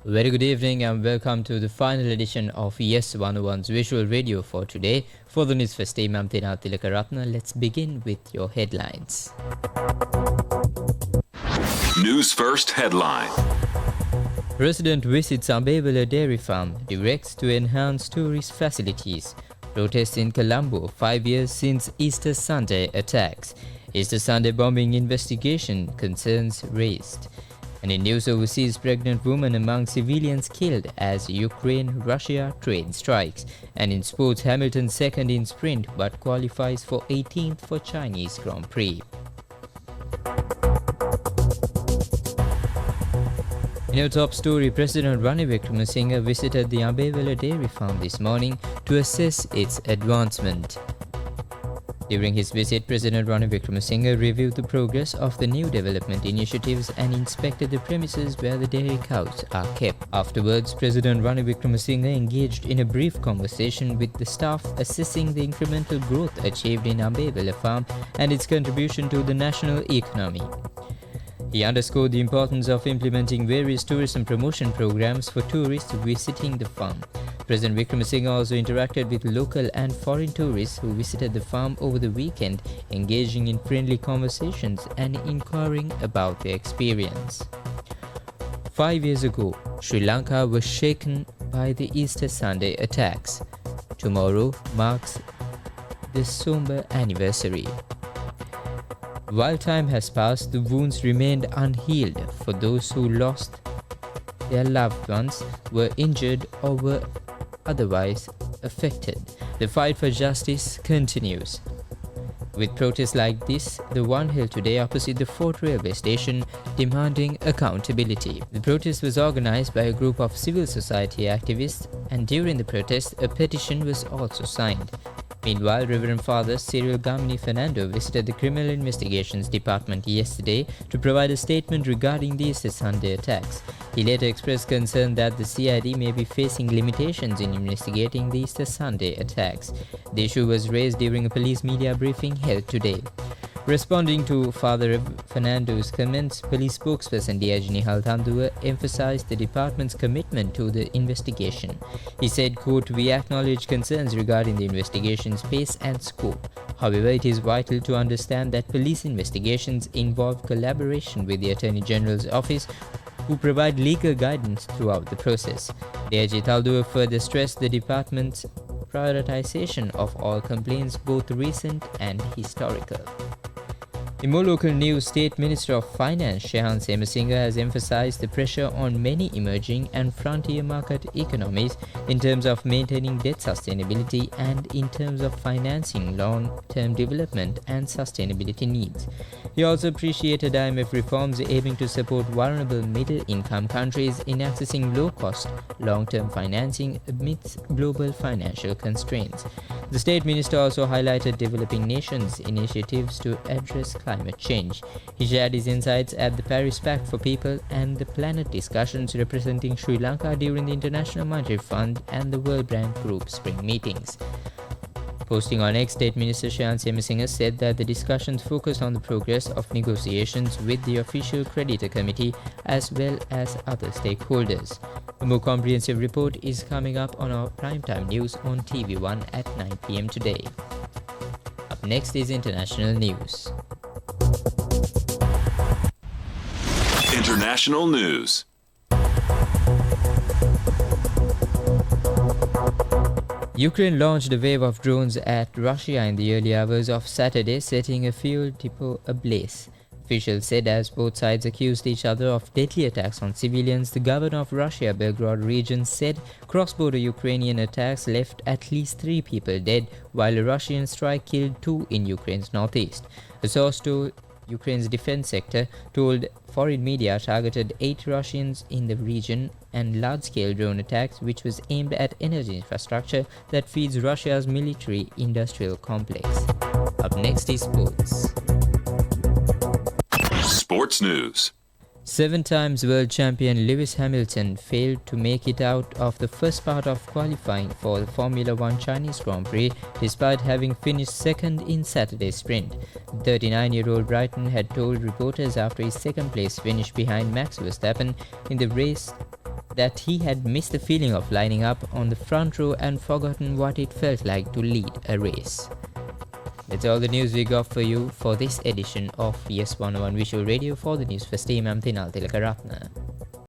Very good evening and welcome to the final edition of Yes 101's Visual Radio for today. For the Newsfirst team, I'm Tilakaratna. Let's begin with your headlines. Newsfirst headline. President visits Ambewela dairy farm, directs to enhance tourist facilities. Protests in Colombo, 5 years since Easter Sunday attacks. Easter Sunday bombing investigation, concerns raised. And in news overseas, pregnant woman among civilians killed as Ukraine-Russia train strikes. And in sports, Hamilton second in sprint but qualifies for 18th for Chinese Grand Prix. In our top story, President Ranil Wickremesinghe visited the Ambewela dairy farm this morning to assess its advancement. During his visit, President Ranil Wickremesinghe reviewed the progress of the new development initiatives and inspected the premises where the dairy cows are kept. Afterwards, President Ranil Wickremesinghe engaged in a brief conversation with the staff assessing the incremental growth achieved in Ambewela farm and its contribution to the national economy. He underscored the importance of implementing various tourism promotion programs for tourists visiting the farm. President Wickremesinghe also interacted with local and foreign tourists who visited the farm over the weekend, engaging in friendly conversations and inquiring about their experience. 5 years ago, Sri Lanka was shaken by the Easter Sunday attacks. Tomorrow marks the somber anniversary. While time has passed, the wounds remained unhealed for those who lost their loved ones, were injured or were otherwise affected. The fight for justice continues. With protests like this, the one held today opposite the Fort Railway Station, demanding accountability. The protest was organized by a group of civil society activists, and during the protest, a petition was also signed. Meanwhile, Reverend Father Cyril Gamini Fernando visited the Criminal Investigations Department yesterday to provide a statement regarding the Easter Sunday attacks. He later expressed concern that the CID may be facing limitations in investigating the Easter Sunday attacks. The issue was raised during a police media briefing held today. Responding to Father Fernando's comments, police spokesperson DIG Nihal Thanduwa emphasized the department's commitment to the investigation. He said, quote, "We acknowledge concerns regarding the investigation's pace and scope. However, it is vital to understand that police investigations involve collaboration with the Attorney General's office, who provide legal guidance throughout the process." DIG Thanduwa further stressed the department's prioritization of all complaints, both recent and historical. In more local news, State Minister of Finance Shehan Semesinghe has emphasized the pressure on many emerging and frontier market economies in terms of maintaining debt sustainability and in terms of financing long-term development and sustainability needs. He also appreciated IMF reforms aiming to support vulnerable middle-income countries in accessing low-cost, long-term financing amidst global financial constraints. The State Minister also highlighted developing nations' initiatives to address climate change. He shared his insights at the Paris Pact for People and the Planet discussions representing Sri Lanka during the International Monetary Fund and the World Bank Group spring meetings. Posting on X, State Minister Shehan Semesinghe said that the discussions focused on the progress of negotiations with the Official Creditor Committee as well as other stakeholders. A more comprehensive report is coming up on our primetime news on TV1 at 9 p.m. today. Up next is international news. International news. Ukraine launched a wave of drones at Russia in the early hours of Saturday, setting a fuel depot ablaze. Officials said as both sides accused each other of deadly attacks on civilians, the governor of Russia, Belgorod region, said cross-border Ukrainian attacks left at least 3 people dead, while a Russian strike killed 2 in Ukraine's northeast. A source told Ukraine's defense sector told foreign media targeted 8 Russians in the region and large-scale drone attacks which was aimed at energy infrastructure that feeds Russia's military-industrial complex. Up next is sports. Sports news. 7 times world champion Lewis Hamilton failed to make it out of the first part of qualifying for the Formula 1 Chinese Grand Prix despite having finished second in Saturday's sprint. The 39-year-old Brighton had told reporters after his second place finish behind Max Verstappen in the race that he had missed the feeling of lining up on the front row and forgotten what it felt like to lead a race. That's all the news we got for you for this edition of Yes 101 Visual Radio. For the Newsfirst team, I'm Tinal Tilakaratna.